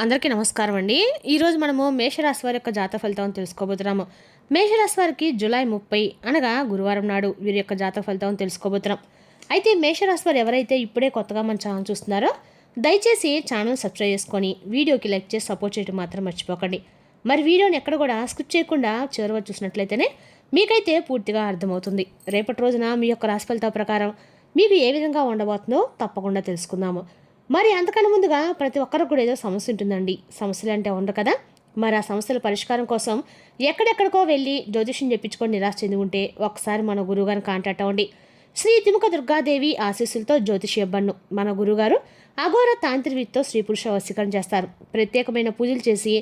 అందరికీ నమస్కారం అండి. ఈరోజు మనము మేషరాశి వారి యొక్క జాతక ఫలితం తెలుసుకోబోతున్నాము. మేషరాశి వారికి జూలై 30 అనగా గురువారం నాడు వీరి యొక్క జాతక ఫలితం తెలుసుకోబోతున్నాం. అయితే మేషరాశి వారు ఎవరైతే ఇప్పుడే కొత్తగా మన ఛానల్ చూస్తున్నారో దయచేసి ఛానల్ సబ్స్క్రైబ్ చేసుకొని వీడియోకి లైక్ చేసి సపోర్ట్ చేయడం మాత్రం మర్చిపోకండి. మరి వీడియోని ఎక్కడ కూడా స్కిప్ చేయకుండా చివరిగా చూసినట్లయితేనే మీకైతే పూర్తిగా అర్థమవుతుంది. రేపటి రోజున మీ యొక్క రాశి ఫలితాల ప్రకారం మీకు ఏ విధంగా ఉండబోతుందో తప్పకుండా తెలుసుకుందాము. మరి అంతకన్నా ముందుగా ప్రతి ఒక్కరికి కూడా ఏదో సమస్య ఉంటుందండి. సమస్యలు అంటే ఉండరు కదా. మరి ఆ సమస్యల పరిష్కారం కోసం ఎక్కడెక్కడికో వెళ్ళి జ్యోతిష్యం చెప్పించుకొని నిరాశ చెంది ఉంటే ఒకసారి మన గురువుగారిని కాంటాక్ట్ అవ్వండి. శ్రీ తిముక దుర్గాదేవి ఆశీస్సులతో జ్యోతిష్యబ్బన్ను మన గురుగారు అఘోర తాంత్రికతో స్త్రీ పురుష వశీకరణ చేస్తారు. ప్రత్యేకమైన పూజలు చేసి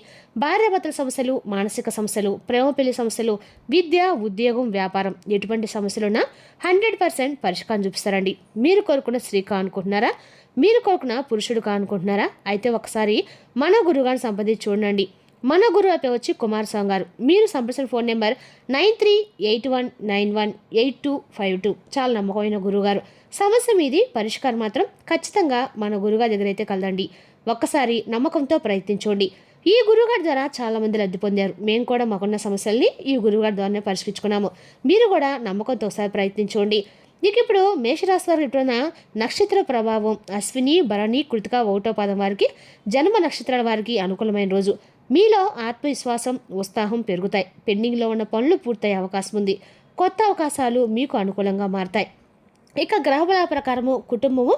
భార్యాభర్తల సమస్యలు, మానసిక సమస్యలు, ప్రేమ పెళ్లి సమస్యలు, విద్య, ఉద్యోగం, వ్యాపారం ఎటువంటి సమస్యలున్నా 100% పరిష్కారం చూపిస్తారండి. మీరు కోరుకున్న స్త్రీ కానుకుంటున్నారా, మీరు కోరుకున్న పురుషుడు కానుకుంటున్నారా? అయితే ఒకసారి మన గురువుగారిని సంప్రదించి చూడండి. మన గురువు అయిపోయి వచ్చి కుమారస్వామి గారు. మీరు సంప్రదించిన ఫోన్ నెంబర్ 9381918252. చాలా నమ్మకమైన గురువుగారు. సమస్య మీది, పరిష్కారం మాత్రం ఖచ్చితంగా మన గురువుగారి దగ్గర అయితే కలదండి. ఒక్కసారి నమ్మకంతో ప్రయత్నించండి. ఈ గురువుగారి ద్వారా చాలా మంది లబ్ధి పొందారు. మేము కూడా మాకున్న సమస్యల్ని ఈ గురువుగారి ద్వారానే పరిష్కరించుకున్నాము. మీరు కూడా నమ్మకంతో ఒకసారి ప్రయత్నించండి. ఇక ఇప్పుడు మేషరాశి వారికి ఎప్పుడైనా నక్షత్ర ప్రభావం అశ్విని, భరణి, కృతిక 1వ పాదం వారికి, జన్మ నక్షత్రాల వారికి అనుకూలమైన రోజు. మీలో ఆత్మవిశ్వాసం, ఉత్సాహం పెరుగుతాయి. పెండింగ్లో ఉన్న పనులు పూర్తయ్యే అవకాశం ఉంది. కొత్త అవకాశాలు మీకు అనుకూలంగా మారతాయి. ఇక గ్రహబల ప్రకారము కుటుంబము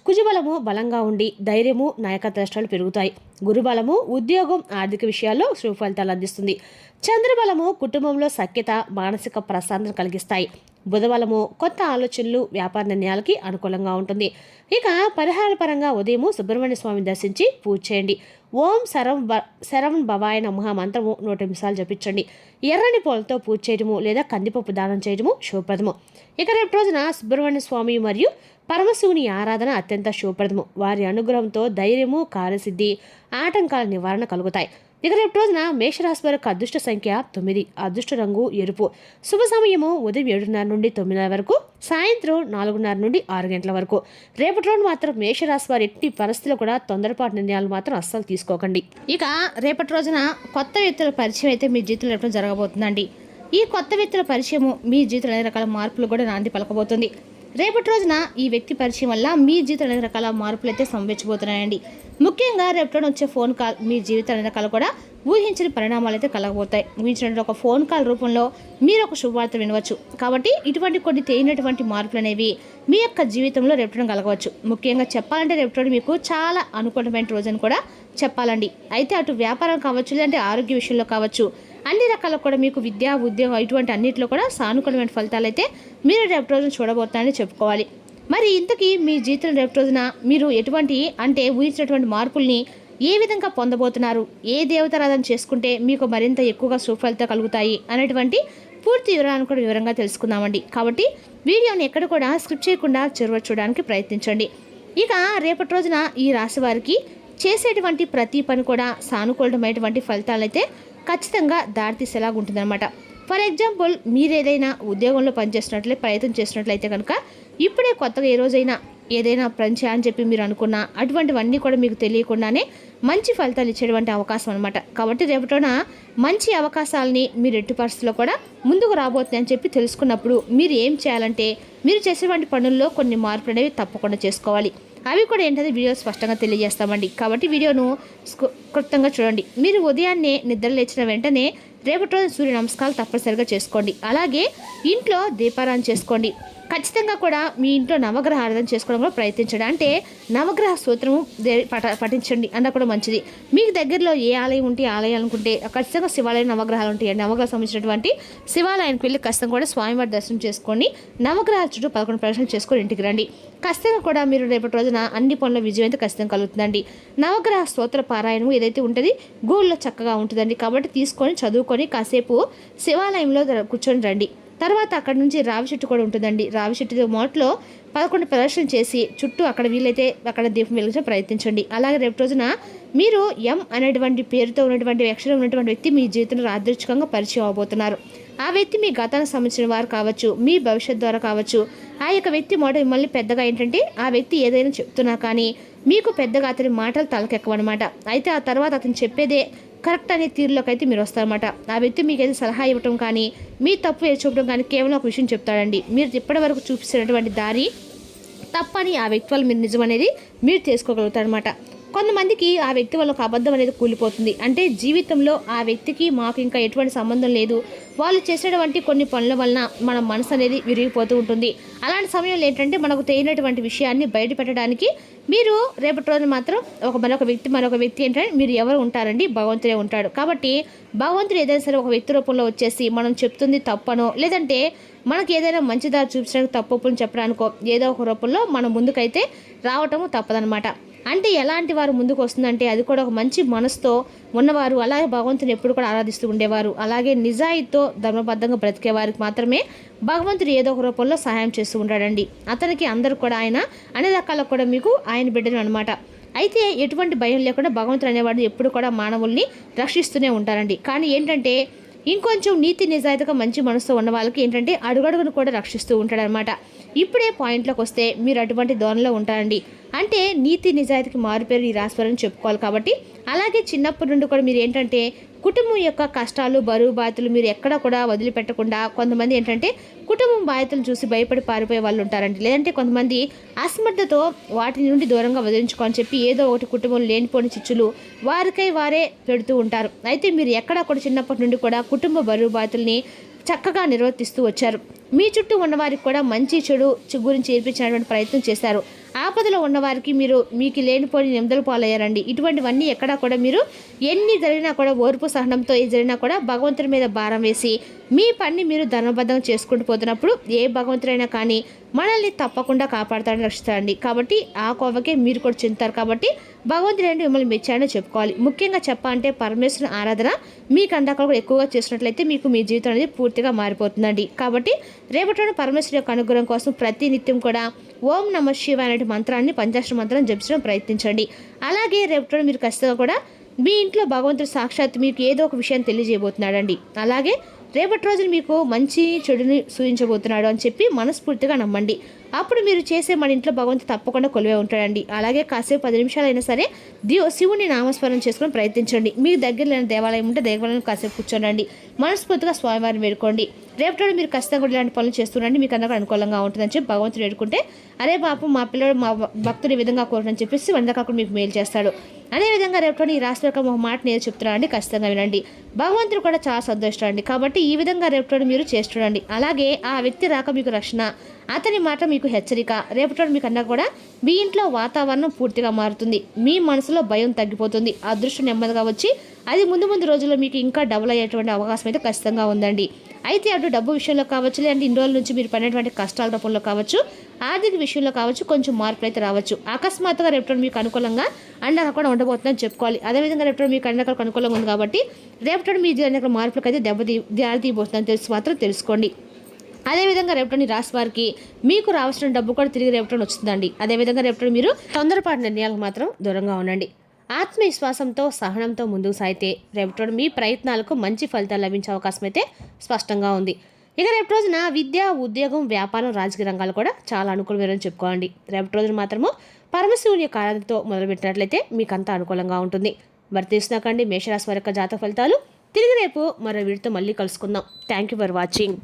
కుజబలము బలంగా ఉండి ధైర్యము, నాయకత్వ దృష్టాలు పెరుగుతాయి. గురుబలము ఉద్యోగం, ఆర్థిక విషయాల్లో శుభ ఫలితాలు అందిస్తుంది. చంద్రబలము కుటుంబంలో సఖ్యత, మానసిక ప్రశాంతత కలిగిస్తాయి. బుధబలము కొత్త ఆలోచనలు, వ్యాపార నిర్ణయాలకి అనుకూలంగా ఉంటుంది. ఇక పరిహార పరంగా ఉదయము సుబ్రహ్మణ్య స్వామిని దర్శించి పూజ చేయండి. ఓం శరవణ్ భవాయ నమః మంత్రము 100 నిమిషాలు జపించండి. ఎర్రని పూలతో పూజ చేయడము లేదా కందిపప్పు దానం చేయడము శుభప్రదము. ఇక రేపు రోజున సుబ్రహ్మణ్య స్వామి మరియు పరమశివుని ఆరాధన అత్యంత శుభప్రదము. వారి అనుగ్రహంతో ధైర్యము, కార్యసిద్ధి, ఆటంకాల నివారణ కలుగుతాయి. ఇక రేపు రోజున మేషరాశి వారికి అదృష్ట సంఖ్య 9, అదృష్ట రంగు ఎరుపు. శుభ సమయము ఉదయం 7:30 నుండి 9:00 వరకు, సాయంత్రం 4:30 నుండి 6 గంటల వరకు. రేపటి రోజు మాత్రం మేషరాశి వారి ఎట్టి పరిస్థితుల్లో కూడా తొందరపాటు నిర్ణయాలు మాత్రం అస్సలు తీసుకోకండి. ఇక రేపటి రోజున కొత్త వ్యక్తుల పరిచయం అయితే మీ జీవితంలో ఎప్పుడు జరగబోతుందండి. ఈ కొత్త వ్యక్తుల పరిచయము మీ జీవితంలో అనేక రకాల మార్పులు కూడా నాంది పలకబోతుంది. రేపటి రోజున ఈ వ్యక్తి పరిచయం వల్ల మీ జీవితంలో అనేక రకాల మార్పులు అయితే సంభవించబోతున్నాయండి. ముఖ్యంగా రేపటి వచ్చే ఫోన్ కాల్ మీ జీవితంలో అనేక రకాలు కూడా ఊహించిన పరిణామాలు అయితే కలగబోతాయి. ఊహించిన ఒక ఫోన్ కాల్ రూపంలో మీరు ఒక శుభవార్త వినవచ్చు. కాబట్టి ఇటువంటి కొన్ని తేలినటువంటి మార్పులు అనేవి మీ యొక్క జీవితంలో రేపటి కలగవచ్చు. ముఖ్యంగా చెప్పాలంటే రేపటి మీకు చాలా అనుకూలమైన రోజు అని కూడా చెప్పాలండి. అయితే అటు వ్యాపారం కావచ్చు, లేదంటే ఆరోగ్య విషయంలో కావచ్చు, అన్ని రకాల కూడా మీకు విద్య, ఉద్యోగం ఇటువంటి అన్నింటిలో కూడా సానుకూలమైన ఫలితాలు అయితే మీరు రేపటి రోజున చూడబోతారని చెప్పుకోవాలి. మరి ఇంతకీ మీ జీవితంలో రేపటి రోజున మీరు ఎటువంటి అంటే ఊహించినటువంటి మార్పుల్ని ఏ విధంగా పొందబోతున్నారు, ఏ దేవతారాధన చేసుకుంటే మీకు మరింత ఎక్కువగా సుఫలితాలు కలుగుతాయి అనేటువంటి పూర్తి వివరాలను కూడా వివరంగా తెలుసుకుందామండి. కాబట్టి వీడియోని ఎక్కడ కూడా స్కిప్ చేయకుండా చివరి చూడడానికి ప్రయత్నించండి. ఇక రేపటి రోజున ఈ రాశి వారికి చేసేటువంటి ప్రతి పని కూడా సానుకూలమైనటువంటి ఫలితాలు అయితే ఖచ్చితంగా దారితీసేలాగా ఉంటుందన్నమాట. ఫర్ ఎగ్జాంపుల్, మీరు ఏదైనా ఉద్యోగంలో పనిచేస్తున్నట్లే ప్రయత్నం చేసినట్లయితే కనుక ఇప్పుడే కొత్తగా ఏ రోజైనా ఏదైనా పని అని చెప్పి మీరు అనుకున్నా అటువంటివన్నీ కూడా మీకు తెలియకుండానే మంచి ఫలితాలు ఇచ్చేటువంటి అవకాశం అనమాట. కాబట్టి రేపటిన మంచి అవకాశాలని మీరు ఎట్టి పరిస్థితుల్లో కూడా ముందుకు రాబోతున్నాయని చెప్పి తెలుసుకున్నప్పుడు మీరు ఏం చేయాలంటే మీరు చేసేటువంటి పనుల్లో కొన్ని మార్పులు అనేవి తప్పకుండా చేసుకోవాలి. అవి కూడా ఏంటంటే వీడియో స్పష్టంగా తెలియజేస్తామండి. కాబట్టి వీడియోను క్లుప్తంగా చూడండి. మీరు ఉదయాన్నే నిద్ర లేచిన వెంటనే రేపటి రోజు సూర్య నమస్కారాలు తప్పనిసరిగా చేసుకోండి. అలాగే ఇంట్లో దీపారాధన చేసుకోండి. ఖచ్చితంగా కూడా మీ ఇంట్లో నవగ్రహ ఆరాధన చేసుకోవడం కూడా ప్రయత్నించండి. అంటే నవగ్రహ సూత్రము పఠించండి అన్న కూడా మంచిది. మీకు దగ్గరలో ఏ ఆలయం ఉంటే ఆలయాలు అనుకుంటే ఖచ్చితంగా శివాలయం నవగ్రహాలు ఉంటాయి. నవగ్రహం సంబంధించినటువంటి శివాలయానికి వెళ్ళి ఖచ్చితంగా కూడా స్వామివారి దర్శనం చేసుకొని నవగ్రహాల చుట్టూ 11 ప్రదర్శనలు చేసుకొని ఇంటికి రండి. ఖచ్చితంగా కూడా మీరు రేపటి రోజున అన్ని పనుల విజయం అయితే ఖచ్చితంగా కలుగుతుందండి. నవగ్రహ స్తోత్ర పారాయణం ఏదైతే ఉంటుంది గూళ్ళలో చక్కగా ఉంటుందండి. కాబట్టి తీసుకొని చదువుకొని కాసేపు శివాలయంలో కూర్చొని రండి. తర్వాత అక్కడ నుంచి రావి చెట్టు కూడా ఉంటుందండి. రావి చెట్టు మొదట్లో 11 ప్రదర్శన చేసి చుట్టూ అక్కడ వీలైతే అక్కడ దీపం వెలిగించే ప్రయత్నించండి. అలాగే రేపు రోజున మీరు ఎం అనేటువంటి పేరుతో ఉన్నటువంటి అక్షరం ఉన్నటువంటి వ్యక్తి మీ జీవితంలో యాదృచ్ఛికంగా పరిచయం అవబోతున్నారు. ఆ వ్యక్తి మీ గతానికి సంబంధించిన వారు కావచ్చు, మీ భవిష్యత్ ద్వారా కావచ్చు. ఆ యొక్క వ్యక్తి మొదట మిమ్మల్ని పెద్దగా ఏంటంటే ఆ వ్యక్తి ఏదైనా చెప్తున్నా కానీ మీకు పెద్దగా అతని మాటలు తలకెక్కవన్నమాట. అయితే ఆ తర్వాత అతను చెప్పేదే కరెక్ట్ అనే తీరులోకి అయితే మీరు వస్తారన్నమాట. ఆ వ్యక్తి మీకు ఏదైతే సలహా ఇవ్వటం కానీ, మీ తప్పు ఏది చూపడం కానీ కేవలం ఒక విషయం చెప్తాడండి. మీరు ఇప్పటి వరకు చూపిస్తున్నటువంటి దారి తప్పని ఆ వ్యక్తి వల్ల మీరు నిజం అనేది మీరు తెలుసుకోగలుగుతారనమాట. కొంతమందికి ఆ వ్యక్తి వల్ల ఒక అబద్ధం అనేది కూలిపోతుంది. అంటే జీవితంలో ఆ వ్యక్తికి మాకు ఇంకా ఎటువంటి సంబంధం లేదు, వాళ్ళు చేసేటువంటి కొన్ని పనుల వలన మన మనసు అనేది విరిగిపోతూ ఉంటుంది. అలాంటి సమయంలో ఏంటంటే మనకు తెలియనటువంటి విషయాన్ని బయట పెట్టడానికి మీరు రేపటి రోజున మాత్రం మరొక వ్యక్తి ఏంటంటే మీరు ఎవరు ఉంటారండి, భగవంతుడే ఉంటాడు. కాబట్టి భగవంతుడు ఏదైనా సరే ఒక వ్యక్తి రూపంలో వచ్చేసి మనం చెప్తుంది తప్పనో, లేదంటే మనకి ఏదైనా మంచి దారి చూపించడానికి తప్పుని చెప్పడానికో ఏదో ఒక రూపంలో మన ముందుకైతే రావటము తప్పదనమాట. అంటే ఎలాంటి వారు ముందుకు వస్తుందంటే అది కూడా ఒక మంచి మనసుతో ఉన్నవారు, అలాగే భగవంతుని ఎప్పుడు కూడా ఆరాధిస్తూ ఉండేవారు, అలాగే నిజాయితీతో ధర్మబద్ధంగా బ్రతికే వారికి మాత్రమే భగవంతుడు ఏదో ఒక రూపంలో సహాయం చేస్తూ ఉంటాడండి. అతనికి అందరూ కూడా ఆయన అన్ని రకాలకు కూడా మీకు ఆయన బిడ్డలు అనమాట. అయితే ఎటువంటి భయం లేకుండా భగవంతుడు అనేవాడు ఎప్పుడు కూడా మానవుల్ని రక్షిస్తూనే ఉంటారండి. కానీ ఏంటంటే ఇంకొంచెం నీతి నిజాయితీగా మంచి మనసుతో ఉన్న వాళ్ళకి ఏంటంటే అడుగడుగును కూడా రక్షిస్తూ ఉంటాడనమాట. ఇప్పుడే పాయింట్లోకి వస్తే మీరు అటువంటి ధోరణిలో ఉంటారండి. అంటే నీతి నిజాయితీకి మారుపేరు ఈ రాశివారని చెప్పుకోవాలి. కాబట్టి అలాగే చిన్నప్పటి నుండి కూడా మీరు ఏంటంటే కుటుంబం యొక్క కష్టాలు, బరువు బాధ్యతలు మీరు ఎక్కడా కూడా వదిలిపెట్టకుండా, కొంతమంది ఏంటంటే కుటుంబం బాధ్యతలు చూసి భయపడి పారిపోయే వాళ్ళు ఉంటారండి. లేదంటే కొంతమంది అసమర్థతో వాటి నుండి దూరంగా వదిలించుకోని చెప్పి ఏదో ఒకటి కుటుంబం లేనిపోని చిచ్చులు వారికై వారే పెడుతూ ఉంటారు. అయితే మీరు ఎక్కడా కూడా చిన్నప్పటి నుండి కూడా కుటుంబ బరువు బాధ్యతల్ని చక్కగా నిర్వర్తిస్తూ వచ్చారు. మీ చుట్టూ ఉన్నవారికి కూడా మంచి చెడు గురించి నేర్పించినటువంటి ప్రయత్నం చేశారు. ఆపదలో ఉన్నవారికి మీకు లేనిపోని నిందలు పాలయ్యారండి. ఇటువంటివన్నీ ఎక్కడా కూడా మీరు ఎన్ని జరిగినా కూడా ఓర్పు సహనంతో ఏ జరిగినా కూడా భగవంతుడి మీద భారం వేసి మీ పని మీరు ధర్మబద్ధం చేసుకుంటూ పోతున్నప్పుడు ఏ భగవంతుడైనా కానీ మనల్ని తప్పకుండా కాపాడుతాడని రక్షిస్తాడండి. కాబట్టి ఆ కోవకే మీరు కూడా చెందుతారు. కాబట్టి భగవంతుడు ఏంటి మిమ్మల్ని మెచ్చాడని చెప్పుకోవాలి. ముఖ్యంగా చెప్పాలంటే పరమేశ్వరుని ఆరాధన మీకు అందాక కూడా ఎక్కువగా చేసినట్లయితే మీకు మీ జీవితం అనేది పూర్తిగా మారిపోతుందండి. కాబట్టి రేపటి పరమేశ్వరు యొక్క అనుగ్రహం కోసం ప్రతి నిత్యం కూడా ఓం నమ శివాయ అనే మంత్రాన్ని పంచాక్షర మంత్రాన్ని జపించడం ప్రయత్నించండి. అలాగే రేపటి మీరు ఖచ్చితంగా కూడా మీ ఇంట్లో భగవంతుడు సాక్షాత్ మీకు ఏదో ఒక విషయాన్ని తెలియజేయబోతున్నాడండి. అలాగే రేపటి రోజున మీకు మంచి చెడుని సూచించబోతున్నాడు అని చెప్పి మనస్ఫూర్తిగా నమ్మండి. అప్పుడు మీరు చేసే మన ఇంట్లో భగవంతుడు తప్పకుండా కొలువే ఉంటాడండి. అలాగే కాసేపు 10 నిమిషాలైనా సరే శివుని నామస్మరణ చేసుకొని ప్రయత్నించండి. మీకు దగ్గరలో దేవాలయం ఉంటే దేవాలయం కాసేపు కూర్చోండి, మనస్ఫూర్తిగా స్వామివారిని వేడుకోండి. రేపటి మీరు ఖచ్చితంగా కూడా ఇలాంటి పనులు చేస్తుండండి, మీకు అందరికీ అనుకూలంగా ఉంటుందని చెప్పి భగవంతుడు వేడుకుంటే అరే పాపం మా పిల్లడు మా భక్తుడు ఈ విధంగా కోరని చెప్పేసి వందకాకుండా మీకు మేలు చేస్తాడు. అదేవిధంగా రేపటి ఈ రాశి యొక్క ఒక మాట నేను చెప్తున్నానండి, ఖచ్చితంగా వినండి. భగవంతుడు కూడా చాలా సంతోషిస్తాడండి. కాబట్టి ఈ విధంగా రేపటి మీరు చేసి చూడండి. అలాగే ఆ వ్యక్తి రాక మీకు రక్షణ, అతని మాట మీకు హెచ్చరిక. రేపటి మీకు అన్నా కూడా మీ ఇంట్లో వాతావరణం పూర్తిగా మారుతుంది, మీ మనసులో భయం తగ్గిపోతుంది, అదృష్టం నెమ్మదిగా వచ్చి అది ముందు రోజుల్లో మీకు ఇంకా డబుల్ అయ్యేటువంటి అవకాశం అయితే ఖచ్చితంగా ఉందండి. అయితే అటు డబ్బు విషయంలో కావచ్చు, లేదంటే ఇన్ని రోజుల నుంచి మీరు పడినటువంటి కష్టాల రూపంలో కావచ్చు, ఆర్థిక విషయంలో కావచ్చు, కొంచెం మార్పులు అయితే రావచ్చు. అకస్మాత్తుగా రేపటి మీకు అనుకూలంగా అండగా కూడా ఉండబోతుందని చెప్పుకోవాలి. అదేవిధంగా రేపటి మీకు అండగా అనుకూలంగా ఉంది కాబట్టి రేపటి మీ జీవన మార్పులకు అయితే దారి తీయబోతుందని తెలుసుకోండి. అదేవిధంగా రేపటి రాశి వారికి మీకు రావాల్సిన డబ్బు కూడా తిరిగి రేపటి వస్తుందండి. అదేవిధంగా రేపటి మీరు తొందరపాటు నిర్ణయాలకు మాత్రం దూరంగా ఉండండి. ఆత్మవిశ్వాసంతో సహనంతో ముందుకు సాగితే రేపటి మీ ప్రయత్నాలకు మంచి ఫలితాలు లభించే అవకాశం అయితే స్పష్టంగా ఉంది. ఇక రేపటి రోజున విద్య, ఉద్యోగం, వ్యాపారం, రాజకీయ రంగాలు కూడా చాలా అనుకూలమని చెప్పుకోండి. రేపటి రోజున మాత్రము పరమశివుని యొక్క ఆరాధనతో మొదలుపెట్టినట్లయితే మీకు అంతా అనుకూలంగా ఉంటుంది. మరి తీసుకున్నాకండి మేషరాశి వారి యొక్క జాతక ఫలితాలు. తిరిగి రేపు మరో వీడితో మళ్ళీ కలుసుకుందాం. Thank you for watching.